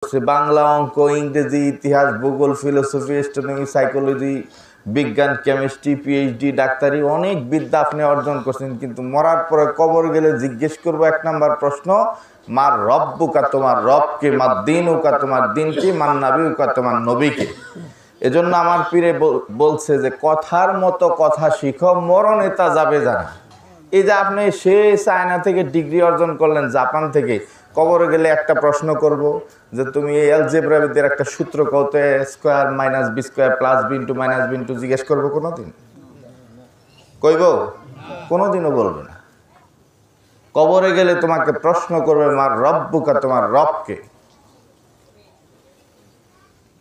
বাংলা, অঙ্ক, ইংরেজি, ইতিহাস, ভূগোল, ফিলোসফি, অ্যাস্ট্রোনমি, সাইকোলজি, বিজ্ঞান, কেমিস্ট্রি, পিএইচডি, ডাক্তারি, অনেক বিদ্যা আপনি অর্জন করছেন, কিন্তু মরার পরে কবর গেলে জিজ্ঞেস করবো এক নাম্বার প্রশ্ন, মার রব্বুকা, তোমার রবকে, মার দিনুকা, তোমার দিনকে, মার নাবিউকা, তোমার নবীকে। এজন্য আমার পীরে বলছে যে কথার মতো কথা শিখো, মরণে তা যাবে জানা। এই যে আপনি সে চায়না থেকে ডিগ্রি অর্জন করলেন, জাপান থেকে, কবরে গেলে একটা প্রশ্ন করব যে তুমি এই অ্যালজেব্রা বিদ্যার একটা সূত্র কত, A square minus B square plus B into minus B into, জিজ্ঞেস করবো কোনোদিন? কইব? কোনোদিনও বলবে না। কবরে গেলে তোমাকে প্রশ্ন করবে মার রব্বুকা, তোমার রবকে।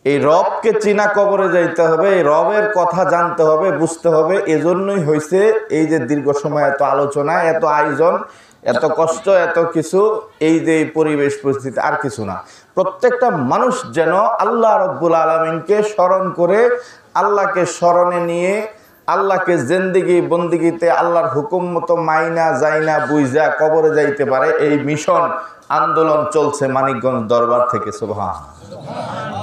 এই রবকে চিনা কবরে যাইতে হবে, এই রবের কথা জানতে হবে, বুঝতে হবে। এজন্যই হয়েছে এই যে দীর্ঘ সময় এত আলোচনা, এত আয়োজন, এত কষ্ট, এত কিছু, এই যে পরিবেশ পরিস্থিতি, আর কিছু না। প্রত্যেকটা মানুষ যেন আল্লাহ রব্বুল আলামিনকে স্মরণ করে, আল্লাহকে স্মরণে নিয়ে, আল্লাহকে জিন্দেগি বন্দিগিতে আল্লাহর হুকুম মতো মাইনা যাইনা বুঝা কবরে যাইতে পারে। এই মিশন আন্দোলন চলছে মানিকগঞ্জ দরবার থেকে। সুবহান।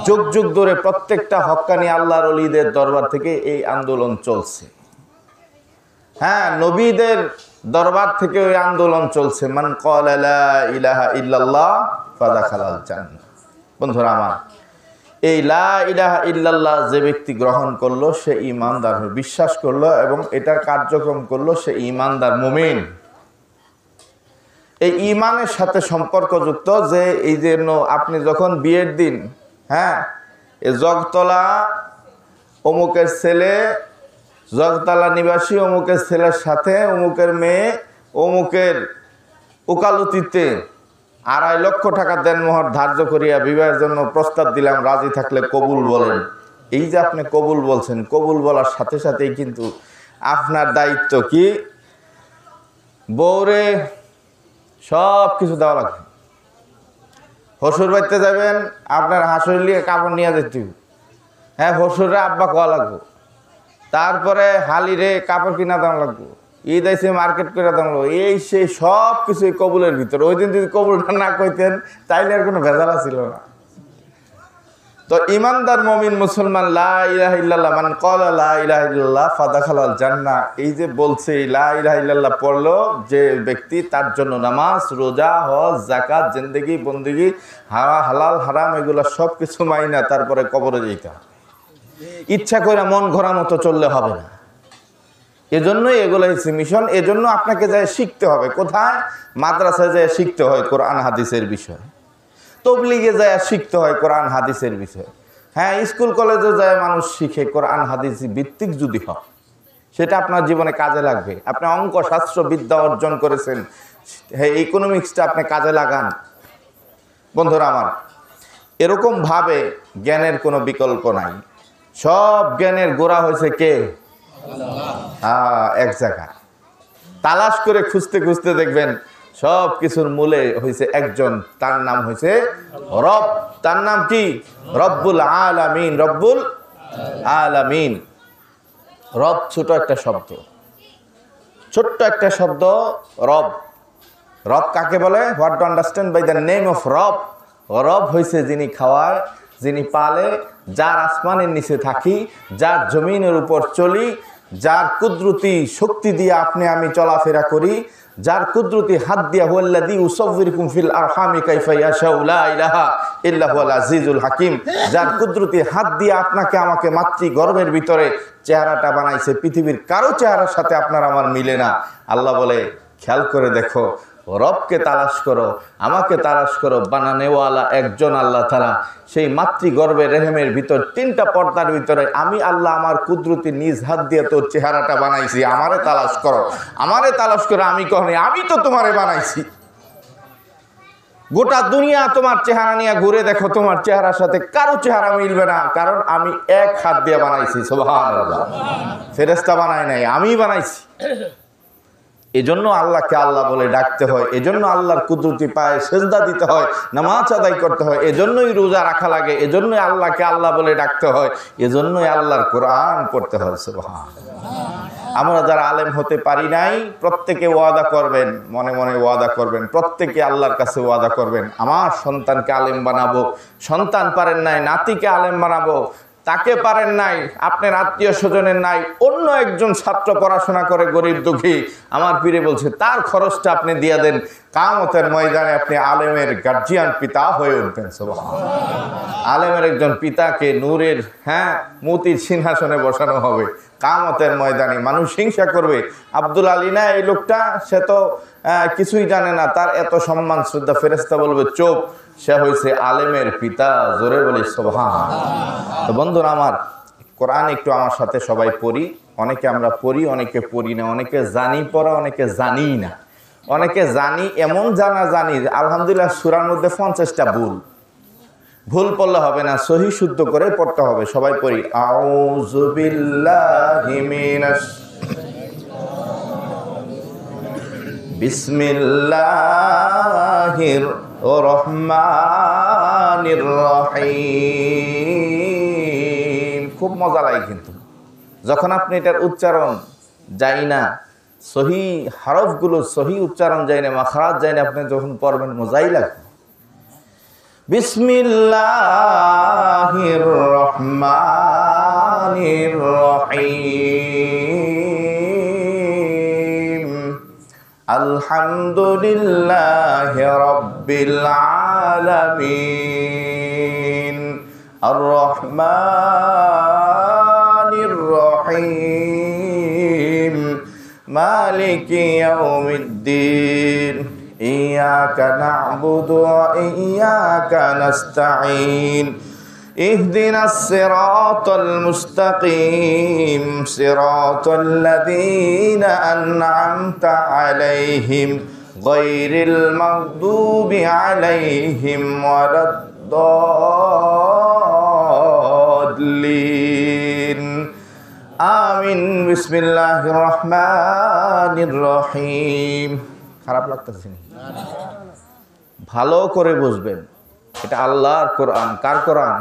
যুগ যুগ ধরে প্রত্যেকটা হক্কানি আল্লাহর ওলিদের দরবার থেকে এই আন্দোলন চলছে। হ্যাঁ, নবীদের দরবার থেকে ওই আন্দোলন চলছে। মান ক্বালা লা ইলাহা ইল্লাল্লাহ ফাদাখালাল জান্নাহ। বন্ধুরা আমার, এই লা ইলাহা ইল্লাল্লাহ যে ব্যক্তি গ্রহণ করলো সে ঈমানদার, বিশ্বাস করলো এবং এটার কার্যক্রম করলো, সে ঈমানদার মুমিন। এই ঈমানের সাথে সম্পর্কযুক্ত যে এই যে আপনি যখন বিয়ের দিন, হ্যাঁ, এই জগতলা অমুকের ছেলে, জগতলা নিবাসী অমুকের ছেলের সাথে অমুকের মেয়ে অমুকের ওকালতিতে 2.5 লক্ষ টাকা দেনমোহর ধার্য করিয়া বিবাহের জন্য প্রস্তাব দিলাম, রাজি থাকলে কবুল বলেন। এই যে আপনি কবুল বলছেন, কবুল বলার সাথে সাথেই কিন্তু আপনার দায়িত্ব কি, বউরে সব কিছু দেওয়া লাগবে। হসুর বাড়িতে যাবেন, আপনার হাসুর লিয়ে কাপড় নিয়ে যেতে, হ্যাঁ, হসুরে আব্বা কোয়া লাগবো। তারপরে হালিরে কাপড় কিনা দাম লাগবো, ঈদ আইসে মার্কেট করে দাম লাগবো। এই সেই সব কিছু কবুলের ভিতরে। ওই দিন যদি কবুলটা না কইতেন তাইলে আর কোনো ভেজালা ছিল না। তো ইমানদার মুমিন মুসলমান, লা ইলাহা ইল্লাল্লাহ, মান ক্বালা লা ইলাহা ইল্লাল্লাহ ফাদাখালাল জান্নাহ, এই যে বলছে লা ইলাহা ইল্লাল্লাহ পড়লো যে ব্যক্তি, তার জন্য নামাজ, রোজা, হজ, যাকাত, জিন্দেগি বন্দেগি, হালাল হারাম এগুলা সব কিছু মাইনা তারপরে কবরে যেতে হবে। ইচ্ছা করে মন ঘোরা মতো চললে হবে না। এজন্যই এগুলো হচ্ছে মিশন। এজন্য আপনাকে যায় শিখতে হবে। কোথায়? মাদ্রাসায় যায় শিখতে হয় কোরআন হাদিসের বিষয়, তবলিগে যায় শিখতে হয় কোরআন হাদিসের বিষয়। হ্যাঁ, স্কুল কলেজে যায় মানুষ শিখে কোরআন হাদিস ভিত্তিক যদি হয়, সেটা আপনার জীবনে কাজে লাগবে। আপনি অঙ্ক শাস্ত্র বিদ্যা অর্জন করেছেন, হ্যাঁ, ইকোনমিক্সটা আপনি কাজে লাগান। বন্ধুরা আমার, এরকম ভাবে জ্ঞানের কোনো বিকল্প নাই। সব জ্ঞানের গোড়া হয়েছে কে? এক জায়গায় তালাশ করে খুঁজতে খুঁজতে দেখবেন সব কিছুর মূলে হয়েছে একজন, তার নাম হয়েছে রব। তার নাম কি? রব্বুল আলামিন। রব্বুল আলামিন। রব ছোট একটা শব্দ, ছোট্ট একটা শব্দ রব। রব কাকে বলে? What to understand by the name of রব? রব হয়েছে যিনি খাওয়ায়, যিনি পালে, যার আসমানের নিচে থাকি, যার জমিনের উপর চলি, যার কুদরতি শক্তি দিয়ে আপনি আমি চলাফেরা করি, যার কুদরতি হাত দিয়া হুয়াল্লাযী ইউসাউবিরুকুম ফিল আরহামি কাইফা ইয়াশাউ লা ইলাহা ইল্লা হুয়াল আজিজুল হাকিম, যার কুদরতি হাত দিয়ে আপনাকে আমাকে মাতৃগর্ভের ভিতরে চেহারাটা বানাইছে। পৃথিবীর কারো চেহারার সাথে আপনার আমার মিলে না। আল্লাহ বলে, খেয়াল করে দেখো, রবকে তালাশ করো, আমাকে তালাশ করো। বানানেওয়ালা একজন আল্লাহ তাআলা। সেই মাতৃগর্ভের রেহেমের ভিতর 3টা পর্দার ভিতরে আমি আল্লাহ আমার কুদরতি নিজ হাত দিয়ে তোর চেহারাটা বানাইছি। আমারে তালাশ করো, আমারে তালাশ করো। আমি কখনো, আমি তো তোমারে বানাইছি। গোটা দুনিয়া তোমার চেহারা নিয়ে ঘুরে দেখো, তোমার চেহারার সাথে কারো চেহারা মিলবে না, কারণ আমি এক হাত দিয়ে বানাইছি। সুবহানাল্লাহ। ফেরেশতা বানাই নাই, আমি বানাইছি। এজন্য আল্লাহকে আল্লাহ বলে ডাকতে হয়, এজন্য আল্লাহর কুদরতি পায়ে সেজদা দিতে হয়, নামাজ আদায় করতে হয়, এজন্যই রোজা রাখা লাগে, এজন্যই আল্লাহকে আল্লাহ বলে ডাকতে হয়, এজন্যই আল্লাহর কোরআন পড়তে হয়। সুবহানাল্লাহ। আমরা যারা আলেম হতে পারি নাই প্রত্যেকে ওয়াদা করবেন, মনে মনে ওয়াদা করবেন, প্রত্যেকে আল্লাহর কাছে ওয়াদা করবেন, আমার সন্তানকে আলেম বানাবো। সন্তান পারেন নাই, নাতিকে আলেম বানাবো। তাকে পারেন নাই, আপনার আত্মীয় স্বজনের নাই, অন্য একজন ছাত্র পড়াশোনা করে গরিব দুঃখী, আমার পীরে বলছে তার খরচটা আপনি দিয়ে দেন, কিয়ামতের ময়দানে আপনি আলেমের গার্জিয়ান পিতা হয়ে উঠবেন। সুবহানাল্লাহ। আলেমের একজন পিতাকে নূরের মতির সিংহাসনে বসানো হবে কিয়ামতের ময়দানে। মানুষ হিংসা করবে, আব্দুল আলী না এই লোকটা, সে তো কিছুই জানে না, তার এত সম্মান শ্রদ্ধা, ফেরেশতা বলবে চুপ, সে হয়েছে আলেমের পিতা। জোরে বলি সুবহানাল্লাহ। তো বন্ধুরা আমার, কোরআন একটু আমার সাথে সবাই পড়ি। অনেকে আমরা পড়ি, অনেকে পড়ি না, অনেকে জানি পড়া, অনেকে জানি না, অনেকে জানি এমন জানি আলহামদুলিল্লাহ সূরার মধ্যে 50টা ভুল পড়লে হবে না, সহি শুদ্ধ করে পড়তে হবে। সবাই পড়ি, আউযু বিল্লাহি মিনাশ বিসমিল্লাহির রহমানির রহিম। খুব মজা লাগে কিন্তু যখন আপনি এটার উচ্চারণ যাই না, সহি হরফগুলো সহি উচ্চারণ যায় না, মাখরাজ যায় না, আপনি যখন পড়বেন মজাই লাগবে। বিসমিল্লাহির রহমানির রহিম। আলহামদুলিল্লাহি রাব্বিল আলামিন। আর রহমানির রহিম। মালিকি ইয়াউমিদ্দিন। إياك نعبد وإياك نستعين اهدنا الصراط المستقيم صراط الذين أنعمت عليهم غير المغضوب عليهم ولا الضالين آمين بسم الله الرحمن الرحيم খারাপ লাগতেছে না? ভালো করে বুঝবেন, এটা আল্লাহর কোরআন। কার কোরআন?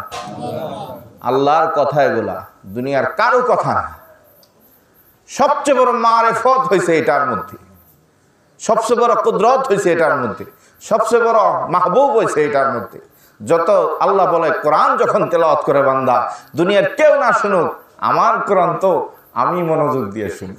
আল্লাহর কথা। এগুলা দুনিয়ার কারো কথা না। সবচেয়ে বড় মারিফত হয়েছে এটার মধ্যে, সবচেয়ে বড় কুদরত হয়েছে এটার মধ্যে, সবচেয়ে বড় মাহবুব হয়েছে এটার মধ্যে। যত আল্লাহ বলে কোরআন যখন তেলাওয়াত করে বান্দা, দুনিয়ার কেউ না শুনুক, আমার কোরআন তো আমি মনোযোগ দিয়ে শুনি।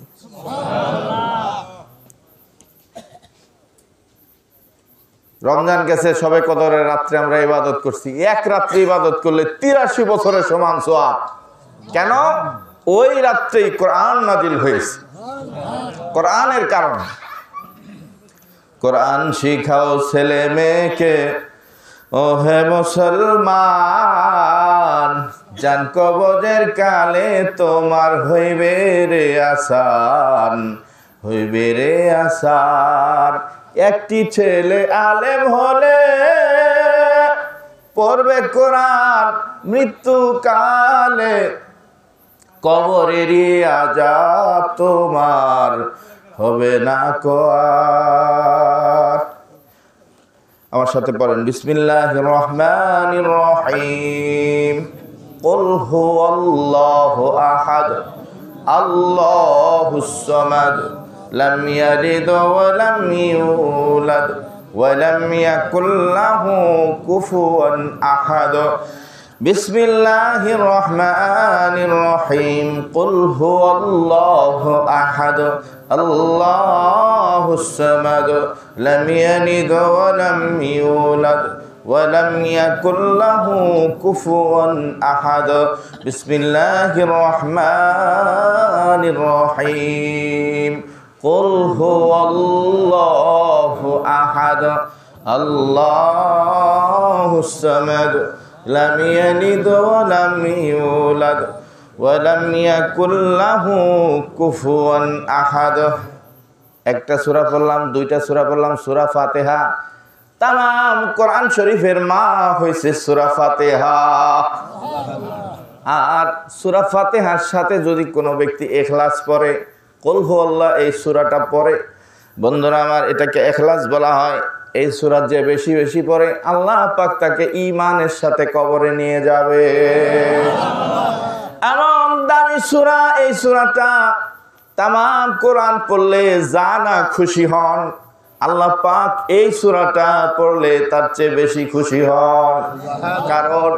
রমজান গেছে, সবে কদরের রাত্রে আমরা ইবাদত করছি। এক রাত্রে ইবাদত করলে 83 বছরের সমান সওয়াব। কেন? ওই রাত্রেই কোরআন নাজিল হয়েছে। কোরআনের কারণে। কোরআন শিখাও ছেলে মেয়েকে, ও হে মুসলমান, জান কবজের কালে তোমার হইবে রে আসান, হইবে রে আসান। একটি ছেলে আলেম হলে পড়বে কোরআন মৃত্যুকালে, কবরেরই আযাব তোমার হবে না কোয়ার। আমার সাথে পড়েন, বিসমিল্লাহির রহমানির রহিম। কুল হুয়াল্লাহু আহাদ আল্লাহুস সামাদ لم يلد ولم يولد ولم يكن له كفوا أحد بسم الله الرحمن الرحيم قل هو الله أحد الله الصمد لم يلد ولم يولد ولم يكن له كفوا أحد بسم الله الرحمن الرحيم قل هو الله أحد الله الصمد لم يلد ولم يولد ولم يكن له كفوا أحد। একটা সূরা পড়লাম, দুইটা সূরা পড়লাম, সূরা ফাতিহা। তামাম কোরআন শরীফের মা হয়েছে সূরা ফাতিহা। আর সূরা ফাতিহার সাথে যদি কোনো ব্যক্তি ইখলাস পড়ে, কুল হুয়াল্লাহ এই সূরাটা পড়ে, বন্ধুরা আমার, এটাকে ইখলাস বলা হয়। এই সূরা যে বেশি বেশি পড়ে, আল্লাহ পাক তাকে ঈমানের সাথে কবরে নিয়ে যাবে। এমন দামি সূরা এই সূরাটা, তামাম কোরআন পড়লে যা না খুশি হন, আল্লাহ পাক এই সূরাটা পড়লে তার চেয়ে বেশি খুশি হন। কারণ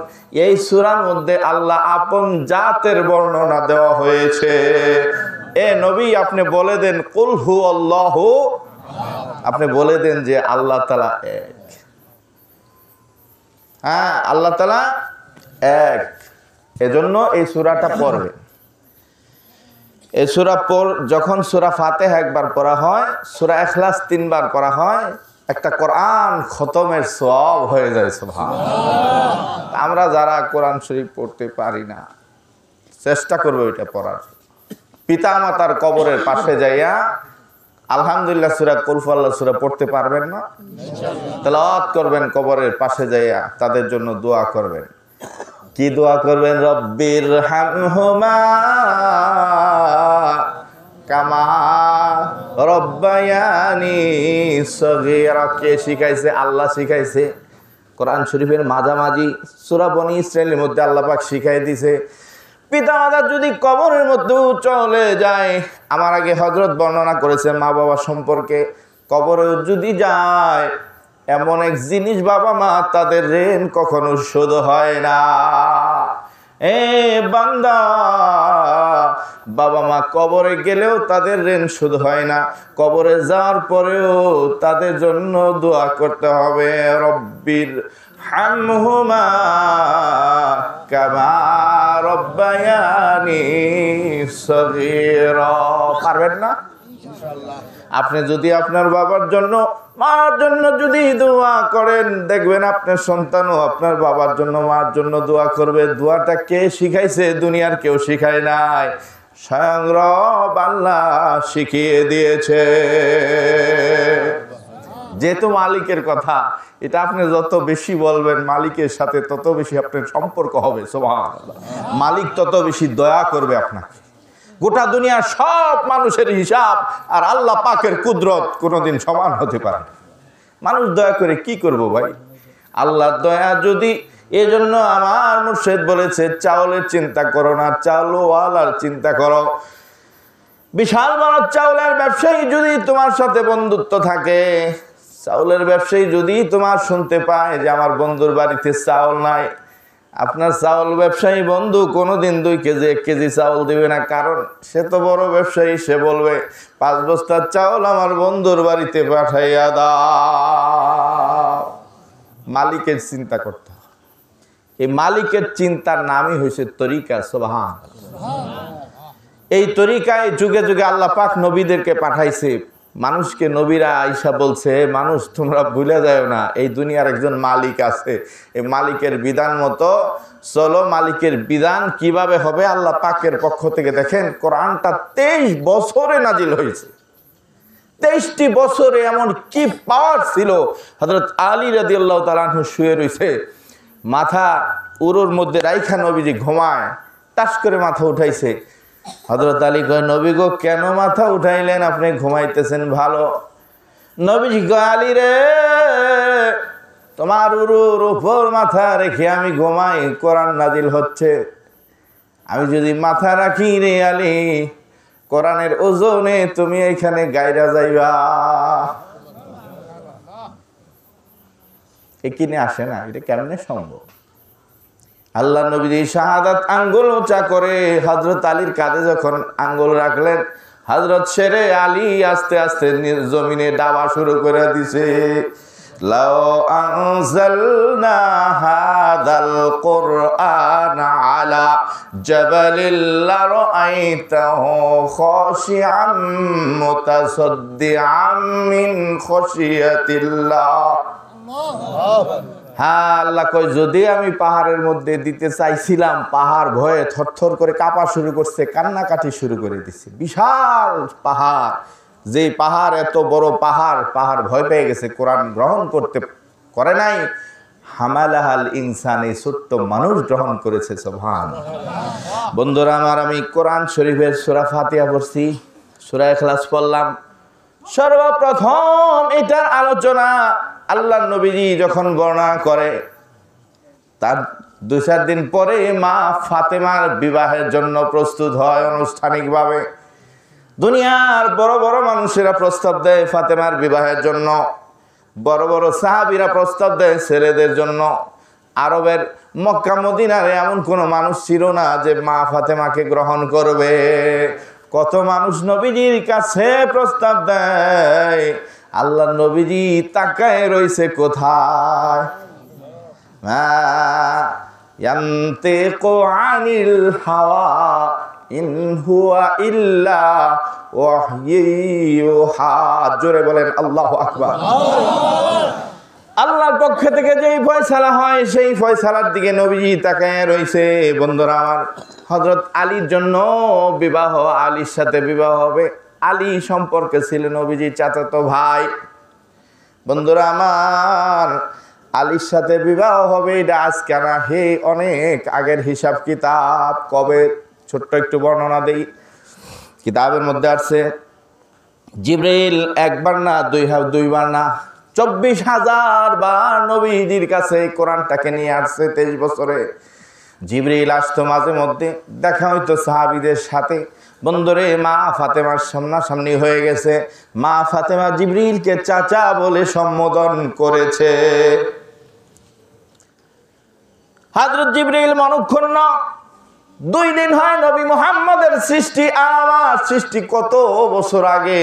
এই সূরার মধ্যে আল্লাহ আপন জাতের বর্ণনা দেওয়া হয়েছে। এ নবী, আপনি বলে দেন কুল হু আল্লাহু, আপনি বলে দেন যে আল্লাহ তাআলা এক। হ্যাঁ, আল্লাহ তাআলা এক। এজন্য এই সূরাটা পড়বে। এই সূরা যখন সূরা ফাতিহা একবার পড়া হয়, সূরা ইখলাস 3 বার পড়া হয়, একটা কোরআন খতমের সওয়াব হয়ে যায়। সুবহানাল্লাহ। আমরা যারা কোরআন শরীফ পড়তে পারি না, চেষ্টা করবো এটা পড়ার। পিতা মাতার কবরের পাশে যাইয়া আলহামদুলিল্লাহ সূরা কুল হুয়াল্লাহ সূরা পড়তে পারবেন না? তেলাওয়াত করবেন, কবরের পাশে যাইয়া তাদের জন্য দোয়া করবেন। কি দোয়া করবেন? রব্বির হামহুমা কামা রব্বায়ানি সগীরা। কে শিখাইছে? আল্লাহ শিখাইছে। কোরআন শরীফের মাঝামাঝি সূরা বনী ইসরাঈলের মধ্যে আল্লাহ পাক শিখাই দিয়েছে, পিতা মাতা যদি কবরের মধ্যে চলে যায়, আমার আগে হযরত বর্ণনা করেছে মা বাবা সম্পর্কে, কবরে যদি যায় এমন এক জিনিস, বাবা মা তাদের ঋণ কখনো শোধ হয় না। এ বান্দা, বাবা মা কবরে গেলেও তাদের ঋণ শোধ হয় না, কবরে যাওয়ার পরেও তাদের জন্য দোয়া করতে হবে। রব্বির হামহুমা কামা রব্বায়ানি সগীরা। পারবেন না? আপনি যদি আপনার বাবার জন্য, মার জন্য যদি দোয়া করেন, দেখবেন আপনার সন্তানও আপনার বাবার জন্য, মার জন্য দোয়া করবে। দোয়াটা কে শিখাইছে? দুনিয়ার কেউ শিখায় নাই, স্বয়ং রব আল্লাহ শিখিয়ে দিয়েছে। যেহেতু মালিকের কথা, এটা আপনি যত বেশি বলবেন মালিকের সাথে, তত বেশি আপনার সম্পর্ক হবে। সুবহানাল্লাহ। মালিক তত বেশি দয়া করবে আপনাকে। গোটা দুনিয়ার সব মানুষের হিসাব আর আল্লাহ পাকের কুদরত কোনোদিন সমান হতে পারে না। মানুষ দয়া করে কি করব ভাই? আল্লাহর দয়া যদি, এজন্য আমার মুর্শিদ বলেছে, চাউলের চিন্তা করো না, চাউলওয়ালার চিন্তা করো। বিশাল বড় চাউলের ব্যবসায়ী যদি তোমার সাথে বন্ধুত্ব থাকে, চাউলের ব্যবসায়ী যদি তোমার শুনতে পায় যে আমার বন্ধুর বাড়িতে চাউল নাই, আপনার চাউল ব্যবসায়ী বন্ধু কোনোদিন 2 কেজি 1 কেজি চাউল দিবে না। কারণ সে তো বড় ব্যবসায়ী, সে বলবে 5 বস্তার চাউল আমার বন্ধুর বাড়িতে পাঠাইয়া দাও। মালিকের চিন্তা করতে হবে। এই মালিকের চিন্তার নামই হয়েছে তরিকা। সুবহানাল্লাহ। এই তরিকায় যুগে যুগে আল্লাহ পাক নবীদেরকে পাঠাইছে। মানুষকে নবীরা আইসা বলছে, মানুষ তোমরা ভুলে যাও না, এই দুনিয়ার একজন মালিক আছে, এই মালিকের বিধান মতো চলো। মালিকের বিধান কিভাবে হবে? আল্লাহ পাকের পক্ষ থেকে দেখেন, কোরআনটা 23 বছরে নাজিল হয়েছে। 23টি বছরে এমন কি পাওয়ার ছিল। হযরত আলী রাদিয়াল্লাহু তাআলা আনহু শুয়ে রইছে, মাথা উরুর মধ্যে রাইখা নবীজি ঘুমায়, টাস করে মাথা উঠাইছে। হযরত আলী কয়, নবী গো, কেন মাথা উঠাইলেন? আপনি ঘুমাইতেছেন ভালো। নবীজি কয়, আলী রে, তোমার উরুর উপর মাথা রেখে আমি ঘুমাই, কোরআন নাজিল হচ্ছে। আমি যদি মাথা রাখি রে আলী, কোরআনের ওজনে তুমি এখানে গায়রা যাইবা। এ কিনে আসে না, এটা কেমনে সম্ভব? আল্লাহ নবী শাহাদাত আঙ্গুল উঁচা করে হযরত আলীর কাঁধে যখন আঙ্গুল রাখলেন, হযরত শেরে আলী আস্তে আস্তে জমিনে ডাবা শুরু করে দিছে। লাউ আনজালনা হাদাল কুরআন আলা জাবালিল লারাআইতাহু খাশিআম মুতাসাদ্দিআম মিন খাশিয়াতিল্লাহ। হ্যাঁ, আল্লাহ কয়, যদি আমি পাহাড়ের মধ্যে দিতে চাইছিলাম, পাহাড় ভয়ে থরথর করে কাঁপা শুরু করছে, কান্নাকাটি শুরু করে দিছে। বিশাল পাহাড়, যে পাহাড় এত বড় পাহাড়, পাহাড় ভয় পেয়ে গেছে, কোরআন গ্রহণ করতে করে নাই। হামালাহাল ইনসান, এই ছোট্ট মানুষ গ্রহণ করেছে। সুবহানাল্লাহ। বন্ধুরা আমার, আমি কোরআন শরীফের সূরা ফাতিহা পড়ছি, সূরা ইখলাস পড়লাম। সর্বপ্রথম এটার আলোচনা আল্লাহ নবীজি যখন বর্ণনা করে, তার 2-4 দিন পরে মা ফাতেমার বিবাহের জন্য প্রস্তুত হয় আনুষ্ঠানিকভাবে। দুনিয়ার বড় বড় মানুষেরা প্রস্তাব দেয় ফাতেমার বিবাহের জন্য, বড় বড় সাহাবীরা প্রস্তাব দেয় ছেলেদের জন্য। আরবের মক্কা মদিনারে এমন কোনো মানুষ ছিল না যে মা ফাতেমাকে গ্রহণ করবে। কত মানুষ নবীজির কাছে প্রস্তাব দেয়, আল্লাহর নবীজি তাকায় রইছে কোথায়। ইয়ান্তিকু আনিল হাওয়া ইন হুয়া ইল্লা ওয়াহয়ুহা। জোরে বলেন আল্লাহু আকবার। আল্লাহর পক্ষ থেকে যেই ফয়সালা হয় সেই ফয়সালার দিকে নবীজি তাকায় রইছে। বন্ধুরা আমার, হযরত আলীর জন্য বিবাহ, আলীর সাথে বিবাহ হবে। আলী সম্পর্কে ছিল নবীজির চাচাতো ভাই। বন্ধুরা আমার, আলীর সাথে বিবাহ হবে এটা আজকে না, হে অনেক আগের হিসাব কিতাব। কবে ছোট্ট একটু বর্ণনা দেই। কিতাবের মধ্যে আছে জিবরাইল একবার না দুইবার না 24,000 বার নবীজির কাছে কোরআনটাকে নিয়ে আসছে। 23 বছরে জিবরাইল আসতো মাঝে মধ্যে, দেখা হইতো সাহাবীদের সাথে। বন্ধুরে, মা ফাতেমার সামনাসামনি হয়ে গেছে। মা ফাতেমা জিবরাইলকে চাচা বলে সম্বোধন করেছে। হযরত জিবরাইল মনক্ষুণ্ণ। 2 দিন হয় নবী মুহাম্মদের সৃষ্টি। আমার সৃষ্টি কত বছর আগে,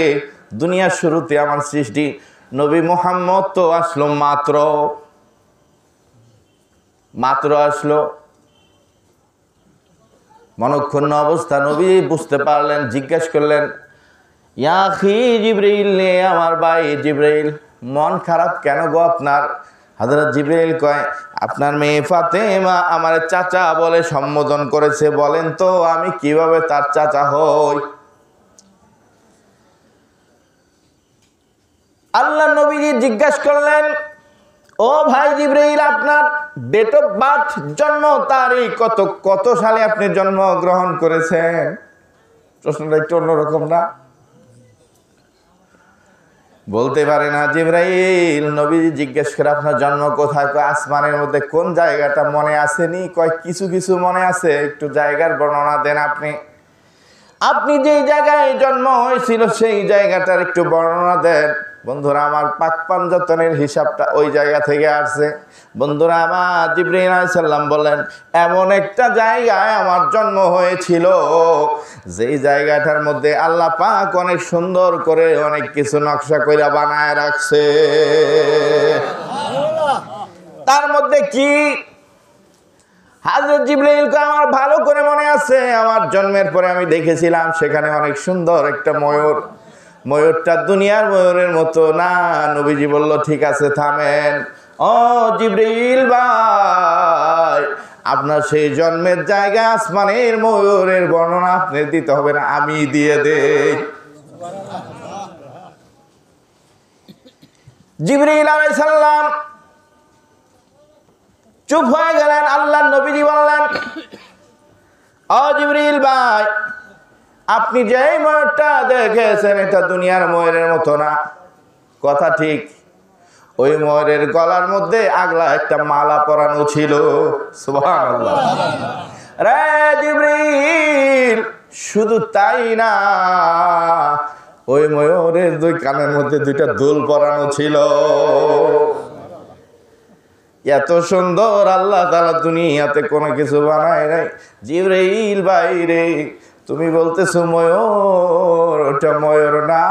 দুনিয়ার শুরুতে আমার সৃষ্টি। নবী মুহাম্মদ তো আসলো মাত্র আসলো। মনক্ষুণ্ণ অবস্থা। নবী বুঝতে পারলেন, জিজ্ঞেস করলেন, ইয়া আখি জিবরাইল, আমার ভাই জিবরাইল, মন খারাপ কেন গো আপনার? হযরত জিবরাইল কয়, আপনার মেয়ে ফাতেমা আমার চাচা বলে সম্বোধন করেছে, বলেন তো আমি কিভাবে তার চাচা হই? আল্লাহ নবীজি জিজ্ঞাসা করলেন, ও ভাই জিবরাইল, আপনার ডেট অফ বার্থ, জন্ম তারিখ কত সালে আপনি জন্ম গ্রহণ করেছেন? প্রশ্নটা একটু অন্যরকম না? বলতে পারে না জিবরাইল। নবীজি জিজ্ঞেস করে, আপনার জন্ম কোথায়? কয় আসমানের মধ্যে। কোন জায়গাটা মনে আসেনি? কয় কিছু কিছু মনে আছে, একটু জায়গার বর্ণনা দেন আপনি যেই জায়গায় জন্ম হয়েছিল সেই জায়গাটার একটু বর্ণনা দেন। বন্ধুরা আমার, পাক পাঞ্জাতনের হিসাবটা ওই জায়গা থেকে আসছে। বন্ধুরা আমার, জিবরাইল আলাইহিস সালাম বলেন, এমন একটা জায়গায় আমার জন্ম হয়েছিল যেই জায়গাটার মধ্যে আল্লাহ পাক অনেক সুন্দর করে অনেক কিছু নকশা কইরা বানায় রাখছে। তার মধ্যে কি? হযরত জিবরাইল কয়, আমার ভালো করে মনে আছে, আমার জন্মের পরে আমি দেখেছিলাম সেখানে অনেক সুন্দর একটা ময়ূর। ময়ূরটা দুনিয়ার ময়ূরের মতো না। নবীজি বলল, ঠিক আছে থামেন। ও জিবরাইল ভাই, আপনার সেই জন্মের জায়গা আসমানের ময়ূরের বর্ণনা আপনি দিতে হবে না, আমি দিয়ে দেই। জিবরাইল আলাইহিস সালাম চুপ হয়ে গেলেন। আল্লাহ নবীজি বললেন, ও জিবরাইল ভাই, আপনি যেই ময়ূরটা দেখেছেন এটা দুনিয়ার ময়ূরের মতো না। কথা ঠিক। ওই ময়ূরের গলার মধ্যে আগলা একটা মালা পরানো ছিল। সুবহানাল্লাহ। রে জিবরাইল, শুধু তাই না, ওই ময়ূরের 2 কানের মধ্যে 2টা দুল পরানো ছিল। এত সুন্দর আল্লাহ তাআলা দুনিয়াতে কোনো কিছু বানায় নাই। জিবরাইল ভাই রে, তুমি বলতেছো ময়ূর, ওটা ময়ূর না,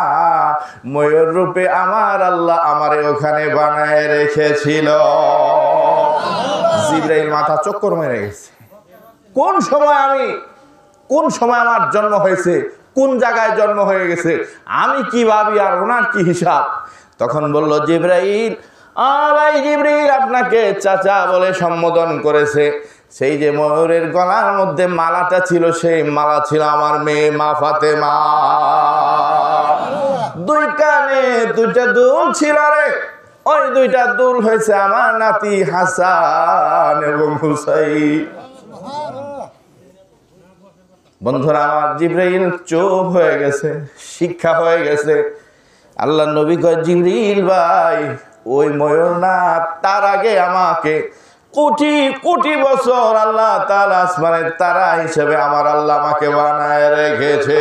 ময়ূর রূপে আমার আল্লাহ আমারে ওখানে বানায় রেখেছিল। জিবরাইল মাথা চক্কর মেরে গেছে। কোন সময় আমার জন্ম হয়েছে, কোন জায়গায় জন্ম হয়ে গেছে, আমি কি ভাবি আর ওনার কি হিসাব? তখন বলল জিবরাইল, ভাই জিবরাইল, আপনাকে চাচা বলে সম্বোধন করেছে। সেই যে ময়ূরের গলার মধ্যে মালাটা ছিল, সেই মালা ছিল আমার মেয়ে মা ফাতেমা। 2 কানে 2টা দুল ছিল রে, ওই 2টা দুল হয়েছে আমার নাতি হাসান এবং হুসাইন। বন্ধুরা আমার, জিবরাইল চুপ হয়ে গেছে, শিক্ষা হয়ে গেছে। আল্লাহ নবী কয়, জিবরাইল ভাই, ওই ময়ূর না, তার আগে আমাকে কোটি কোটি বছর আল্লাহ তাআলা আসমানের তারা হিসেবে আমার আল্লাহ আমাকে বানায় রেখেছে।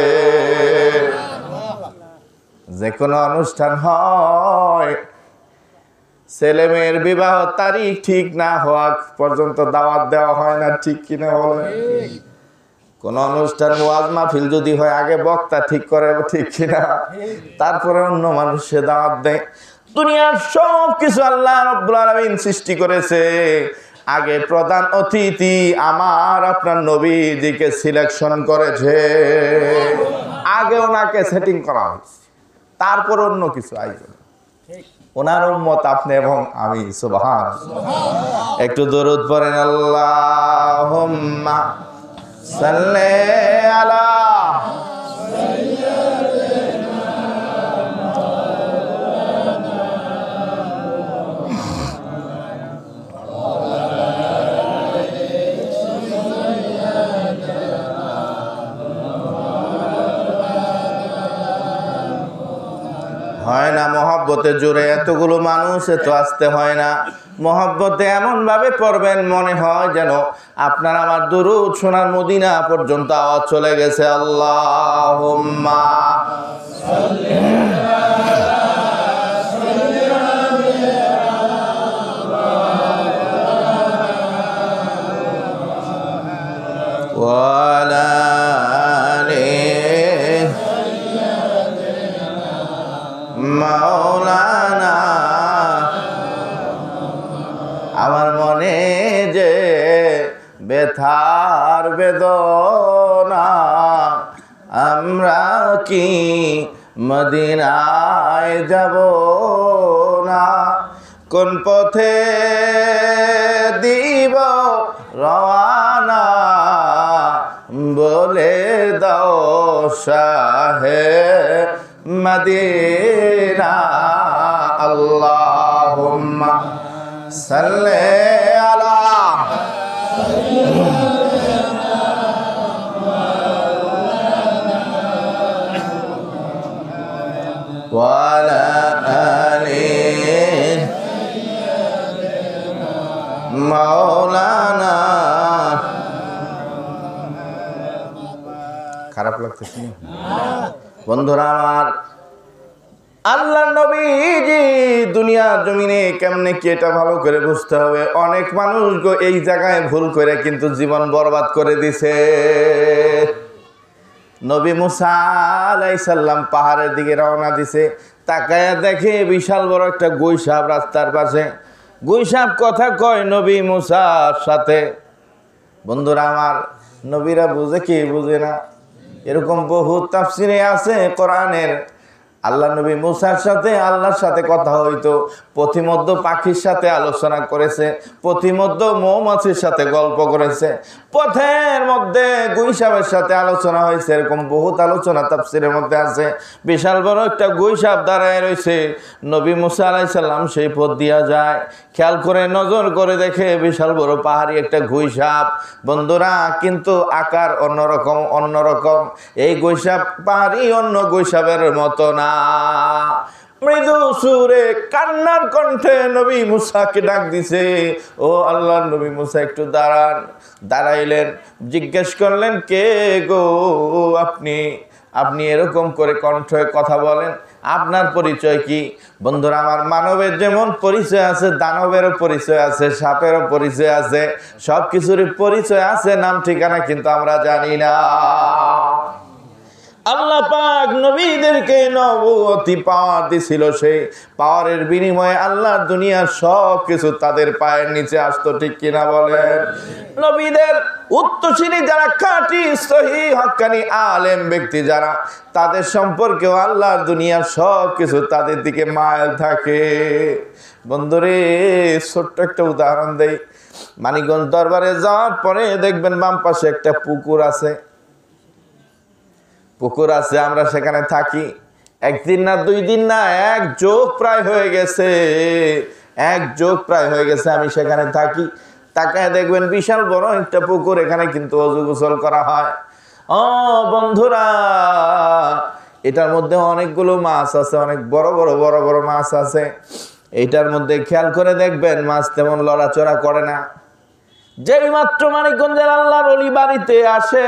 যে কোনো অনুষ্ঠান হয়, ছেলে মেয়ের বিবাহ তারিখ ঠিক না হওয়া পর্যন্ত দাওয়াত দেওয়া হয় না, ঠিক কিনা বলে? কোন অনুষ্ঠান ওয়াজ মাহফিল যদি হয় আগে বক্তা ঠিক করে, ঠিক কিনা? তারপরে অন্য মানুষে দাওয়াত দেয়। দুনিয়ার সব কিছু আল্লাহ রাব্বুল আলামিন সৃষ্টি করেছে, আগে প্রধান অতিথি আমার আপনার নবীজিকে সিলেকশন করেছে, আগে ওনাকে সেটিং করা হয়েছে, তারপর অন্য কিছু আয়োজন। ওনার উম্মত আপনি এবং আমি। সুবহানাল্লাহ। একটু দরুদ পড়েন, আল্লাহুম্মা সাল্লি আলা হয় না মহব্বতে জোরে এতগুলো মানুষ এত আসতে হয় না। মহব্বতে এমন ভাবে পড়বেন মনে হয় যেন আপনার আমার দুরূদ সোনার মদিনা পর্যন্ত আওয়াজ চলে গেছে। আল্লাহুম্মা ওয়ালা মাওলানা। আমার মনে যে ব্যথার বেদনা, আমরা কি মদিনায় যাব না? কোন পথে দিব রওয়ানা, বলে দাও শাহে মদিনা। আল্লাহুম্মা সাল্লি আলা ওয়ালা আলি মাওলানা। খারাপ লাগতেছে না বন্ধুরা আমার? আল্লাহর নবীজি দুনিয়ার জমিনে কেমনে কি এটা ভালো করে বুঝতে হবে। অনেক মানুষ এই জায়গায় ভুল করে কিন্তু জীবন বরবাদ করে দিছে। নবী মুসা আলাইহিস সালাম পাহাড়ের দিকে রওনা দিছে, তাকায়া দেখে বিশাল বড় একটা গুইসাপ রাস্তার পাশে। গুইসাপ কথা কয় নবী মুসার সাথে। বন্ধুরা আমার, নবীরা বুঝে কি বুঝে না, এরকম বহু তাফসিরে আছে কোরআনের। আল্লাহ নবী মুসার সাথে আল্লাহর সাথে কথা হইতো, পথিমধ্য পাখির সাথে আলোচনা করেছে, পথিমধ্য মৌমাছির সাথে গল্প করেছে, পথের মধ্যে গুইসাপের সাথে আলোচনা হয়েছে। এরকম বহুত আলোচনা তাফসিরের মধ্যে আছে। বিশাল বড় একটা গুইসাপ দাঁড়ায় রয়েছে, নবী মুসা আলাইহিস সালাম সেই পথ দিয়া যায়, খেয়াল করে নজর করে দেখে বিশাল বড় পাহাড়ি একটা গুইসাপ। বন্ধুরা কিন্তু আকার অন্যরকম অন্যরকম। এই গুইসাপ পাহাড়ি অন্য গুইসাপের মতো না। মৃদু সুরে কান্নার কণ্ঠে নবী মুসাকে ডাক দিছে, ও আল্লাহর নবী মুসা একটু দাঁড়ান। দাঁড়াইলেন, জিজ্ঞেস করলেন, কে গো আপনি? আপনি এরকম করে কণ্ঠে কথা বলেন, আপনার পরিচয় কি? বন্ধুরা আমার, মানবের যেমন পরিচয় আছে, দানবেরও পরিচয় আছে, সাপেরও পরিচয় আছে, সব কিছুরই পরিচয় আছে, নাম ঠিকানা কিন্তু আমরা জানি না। আল্লাহ পাক নবীদেরকে নবুয়তি পাওয়ার দিছিল, সেই পাওয়ারের বিনিময়ে আল্লাহ দুনিয়ার সব কিছু তাদের পায়ের নিচে আসতো, ঠিক কিনা বলেন? নবীদের উত্তরসূরি যারা খাঁটি সহিহ হক্কানি আলেম ব্যক্তি যারা, তাদের সম্পর্কেও আল্লাহ দুনিয়ার সব কিছু তাদের দিকে মায়াল থাকে। বন্ধুরে ছোট্ট একটা উদাহরণ দেই। মানিকগঞ্জ দরবারে যাওয়ার পরে দেখবেন বাম পাশে একটা পুকুর আছে। পুকুর আছে, আমরা সেখানে থাকি। একদিন না দুই দিন না, এক যুগ প্রায় হয়ে গেছে, এক যুগ প্রায় হয়ে গেছে আমি সেখানে থাকি। তাকায় দেখবেন বিশাল বড় একটা পুকুর, এখানে কিন্তু অজু গোসল করা হয়। ও বন্ধুরা, এটার মধ্যে অনেকগুলো মাছ আছে, অনেক বড় বড় বড় বড় মাছ আছে। এইটার মধ্যে খেয়াল করে দেখবেন মাছ তেমন লড়াচড়া করে না। যেই মাত্র মানিকগঞ্জের আল্লাহর ওলি বাড়িতে আসে,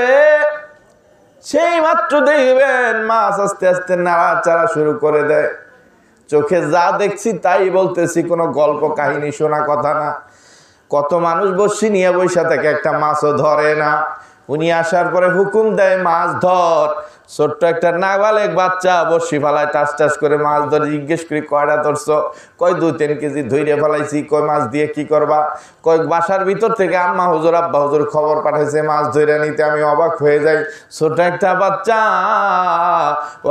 সেই মাত্র দেখবেন মাছ আস্তে আস্তে নাড়াচাড়া শুরু করে দেয়। চোখে যা দেখছি তাই বলতেছি, কোনো গল্প কাহিনী শোনা কথা না। কত মানুষ বসি নিয়ে বসে থাকে, একটা মাছও ধরে না। উনি আসার পরে হুকুম দেয় মাছ ধর। ছোট্ট একটা নাবালেক বাচ্চা বসি ফেলায় টাস টাস করে মাছ ধরে। জিজ্ঞেস করি কয়টা ধরছো? কয় 2-3 কেজি ধরে ফেলাইছি। কয় মাছ দিয়ে কি করবা? কয় বাসার ভিতর থেকে আম্মা হুজুর আব্বা হুজুর খবর পাঠাইছে মাছ ধরে নিতে। আমি অবাক হয়ে যাই, ছোট একটা বাচ্চা,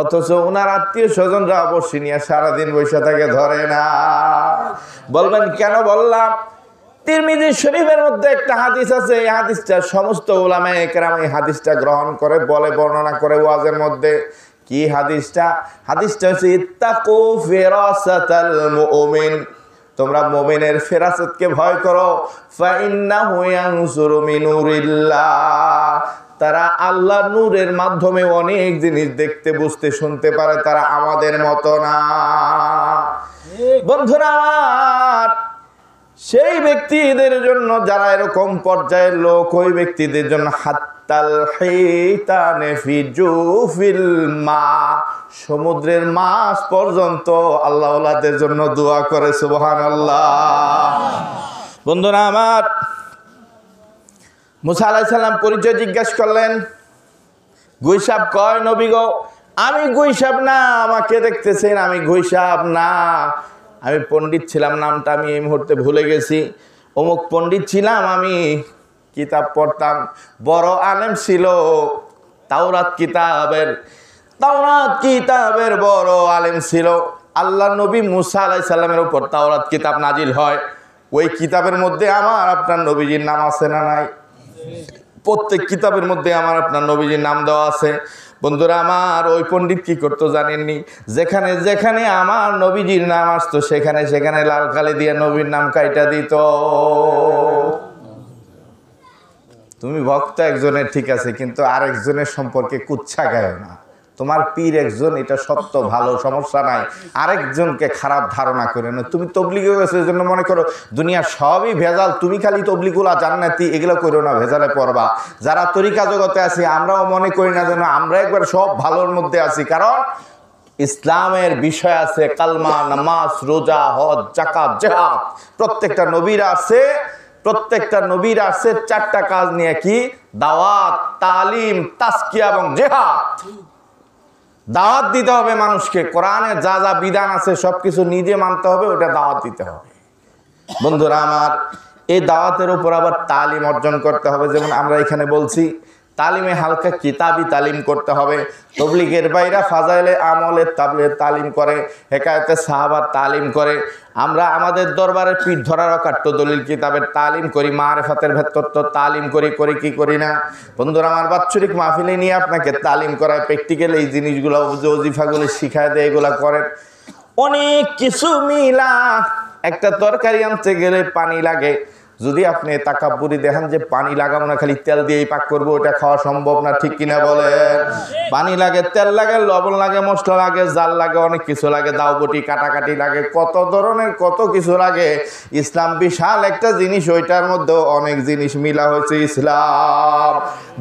অথচ ওনার আত্মীয় স্বজনরা বসি নিয়ে সারাদিন বসে থাকে, ধরে না। বলবেন কেন বললাম? তিরমিজি শরীফের মধ্যে একটা হাদিস আছে, এই হাদিসটা সমস্ত উলামায়ে কেরাম এই হাদিসটা গ্রহণ করে বলে, বর্ণনা করে ওয়াজের মধ্যে। কি হাদিসটা? হাদিসটা হচ্ছে ইত্তাকু ফিরাসাতাল মুমিন, তোমরা মুমিনের ফেরাসতকে ভয় করো। ফা ইন্নাহু ইয়ানজুরু মিন নূরিল্লাহ, তারা আল্লাহর নূরের মাধ্যমে অনেক জিনিস দেখতে, বুঝতে, শুনতে পারে, তারা আমাদের মতো না। বন্ধুরা আমার, সেই ব্যক্তিদের জন্য যারা এরকম পর্যায়ের লোক, ওই ব্যক্তিদের জন্য হাত্তাল হাইতানে ফি জুফিল মা, সমুদ্রের মাছ পর্যন্ত আল্লাহ ওয়ালাদের জন্য দোয়া করে। সুবহানাল্লাহ। বন্ধুরা আমার, মুসা আলাইহিস সালাম পরিচয় জিজ্ঞাসা করলেন। গুইসাব কয়, নবী গো, আমি গুইসাব না, আমাকে দেখতেছেন, আমি গুইসাব না, আমি পণ্ডিত ছিলাম, নামটা আমি এই মুহূর্তে ভুলে গেছি। অমুক পণ্ডিত ছিলাম, আমি কিতাব পড়তাম, বড় আলেম ছিল, তাওরাত কিতাবের বড় আলেম ছিল। আল্লাহ নবী মুসা আলাইহিস সালামের উপর তাওরাত কিতাব নাজিল হয়। ওই কিতাবের মধ্যে আমার আপনার নবীজির নাম আছে না নাই? প্রত্যেক কিতাবের মধ্যে আমার আপনার নবীজির নাম দেওয়া আছে। বন্ধুরা আমার, ওই পণ্ডিত কি করতো জানেননি? যেখানে যেখানে আমার নবীজির নাম আসতো সেখানে সেখানে লাল কালি দিয়ে নবীর নাম কাইটা দিত। তুমি ভক্ত একজনের ঠিক আছে, কিন্তু আরেকজনের সম্পর্কে কুচ্ছা গায় না। তোমার পীর একজন, এটা সত্য, ভালো, সমস্যা নাই। আরেকজনকে খারাপ ধারণা করে না। তুমি তবলিগে গেছো, এই জন্য মনে করো দুনিয়া সবই ভেজাল, তুমি খালি তবলিগুলা জান্নাতি, এগুলো করো না, ভেজালে পড়বা। যারা তরিকা জগতে আছি, আমরাও মনে করি না যেন আমরা একবার সব ভালোর মধ্যে আছি, কারণ ইসলামের বিষয় আছে কালমা, নামাজ, রোজা, হজ, যাকাত, জিহাদ। প্রত্যেকটা নবীর আছে 4টা কাজ নিয়ে, কি? দাওয়াত, তালিম, তাজকিয়া এবং জিহাদ। দাওয়াত দিতে হবে মানুষকে, কোরআনের যা যা বিধান আছে সবকিছু নিজে মানতে হবে, ওটা দাওয়াত দিতে হবে। বন্ধুরা আমার, এই দাওয়াতের উপর আবার তালিম অর্জন করতে হবে। যেমন আমরা এখানে বলছি, তালিমে হালকা কিতাবি তালিম করতে হবে। তবলিগের বাইরা ফাজাইলে আমলের তালিম করে, হেকায়েতে সাহাবার তালিম করে। আমরা আমাদের দরবারের পীঠ ধরার অকাট্য দলিল কিতাবের তালিম করি, মারেফাতের ভেতর তো তালিম করি কি করি না? বন্ধুরা আমার, বাৎসরিক মাহফিলে নিয়ে আপনাকে তালিম করায়, প্র্যাকটিক্যাল এই জিনিসগুলো, ওজিফাগুলো শিখায় দেয়, এগুলা করেন। অনেক কিছু মিলা, একটা তরকারি আনতে গেলে পানি লাগে। যদি আপনি তাকাব্বুরি দেখেন যে পানি লাগাবো না, খালি তেল দিয়েই পাক করবো, ওটা খাওয়া সম্ভব না, ঠিক কিনা বলেন? পানি লাগে, তেল লাগে, লবণ লাগে, মশলা লাগে, জাল লাগে, অনেক কিছু লাগে, দাওবটি কাটাকাটি লাগে, কত ধরনের কত কিছু লাগে। ইসলাম বিশাল একটা জিনিস, ওইটার মধ্যে অনেক জিনিস মিলা হয়েছে ইসলাম।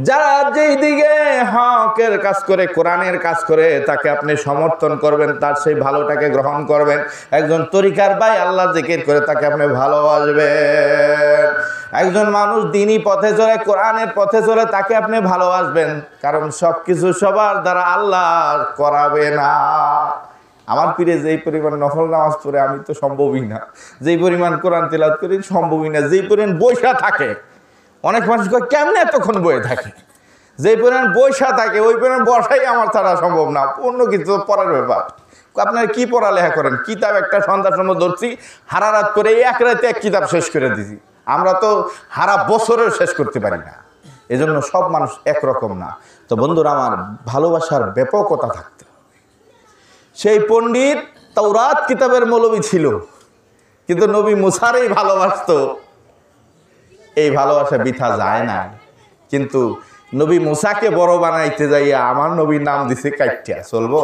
যারা যেই দিকে হকের কাজ করে, কোরআনের কাজ করে, তাকে আপনি সমর্থন করবেন, তার সেই ভালোটাকে গ্রহণ করবেন। একজন তরিকার ভাই আল্লাহ জিকির করে, তাকে আপনি ভালোবাসবেন। একজন মানুষ দ্বীনি পথে চলে, কোরআনের পথে চলে, তাকে আপনি ভালোবাসবেন, কারণ সবকিছু সবার দ্বারা আল্লাহ করাবে না। আমার পীরে যেই পরিমাণ নফল নামাজ পড়ে, আমি তো সম্ভবই না। যেই পরিমাণ কোরআন তেলাওয়াত করি, সম্ভবই না। যেই পরিমাণ বৈশা থাকে, অনেক মানুষ কয় কেমনে এতক্ষণ বয়ে থাকে। যেই পরিমাণ বৈশা থাকে, ওই পরিমাণ বসাই আমার ছাড়া সম্ভব না। অন্য কিছু পড়ার ব্যাপার। আপনারা কি পড়ালেখা করেন? কিতাব একটা সন্ধ্যার সময় ধরছি, হারা রাত করে এক রাতে এক কিতাব শেষ করে দিছি। আমরা তো হারা বছরেও শেষ করতে পারি না। এজন্য সব মানুষ একরকম না। তো বন্ধুরা আমার, ভালোবাসার ব্যাপকতা থাকতে হবে। সেই পণ্ডিত তাওরাত কিতাবের মৌলবী ছিল, কিন্তু নবী মুসারই ভালোবাসতো। এই ভালোবাসা বৃথা যায় না। কিন্তু নবী মুসাকে বড় বানাইতে যাইয়া আমার নবীর নাম দিছে কাইটিয়া, চলবো?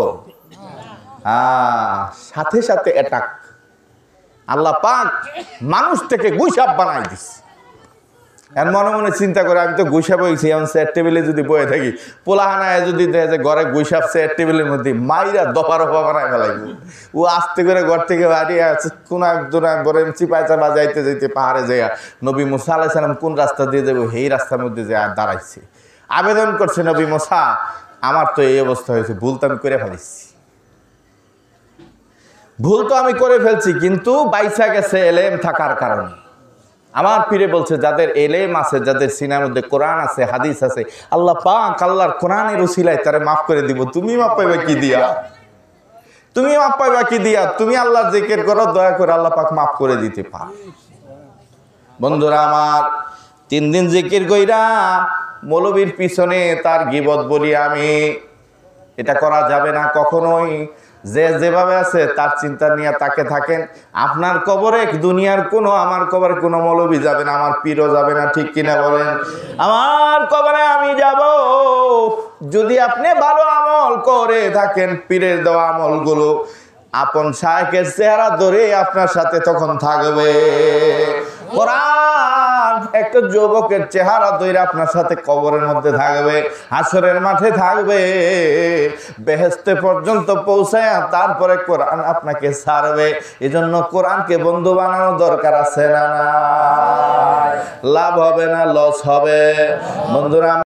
সাথে সাথে অ্যাটাক। আল্লাহ পাক মানুষ থেকে গুইসাপ বানাই দিছে। আর মনে মনে চিন্তা করে আমি তো গুইসা বইছি, এমন চেয়ার টেবিলে যদি বয়ে থাকি, পোলাহানায় যদি দেখে যে ঘরে গুইসাপ চেয়ার টেবিলের মধ্যে মাইরা দফা রফা বানায় ফেলাইব। ও আস্তে করে ঘর থেকে বাড়িয়ে কোনায় দোনায় বলেন চিপায় চাপা যাইতে যাইতে পাহাড়ে যায় নবী মুসা আলাইহিস সালাম কোন রাস্তা দিয়ে যাবো সেই রাস্তার মধ্যে যে দাঁড়াইছে, আবেদন করছে, নবী মুসা আমার তো এই অবস্থা হয়েছে, ভুল তো আমি করে ফেলেছি, ভুল তো আমি করে ফেলছি, কিন্তু বাইসা গেছে এলেম থাকার কারণে। আমার পীরে বলছে যাদের এলেম আছে, যাদের সিনার মধ্যে কোরআন আছে, হাদিস আছে, আল্লাহ পাক আল্লাহর কোরআনের উসিলায় তারে মাফ করে দিব। তুমি মাফ পাইবা কি দিয়া? তুমি মাফ পাইবা কি দিয়া? তুমি আল্লাহর জিকির করো, দয়া করে আল্লাহ পাক মাফ করে দিতে পারে। বন্ধুরা আমার, 3 দিন জিকির কইরা মৌলবীর পিছনে তার গীবত বলি আমি, এটা করা যাবে না কখনোই। যে যেভাবে আছে তার চিন্তা নিয়ে তাকে থাকেন। আপনার কবরে দুনিয়ার কোনো, আমার কবরে কোনো মৌলবী যাবে না, আমার পীরও যাবে না, ঠিক কিনা বলেন? আমার কবরে আমি যাব যদি আপনি ভালো আমল করে থাকেন, পীরের দেওয়া আমলগুলো আপন শায়েখের চেহারা ধরে আপনার সাথে তখন থাকবে। কোরআন একটা যুবকের চেহারা ধরে আপনার সাথে কবরের মধ্যে থাকবে, হাসরের মাঠে থাকবে, বেহেশতে পর্যন্ত পৌঁছায় তারপরে কোরআন আপনাকে ছাড়বে। এজন্য কোরআনকে বন্ধু বানানো দরকার আছে না? লাভ হবে না লস হবে? বন্ধুরা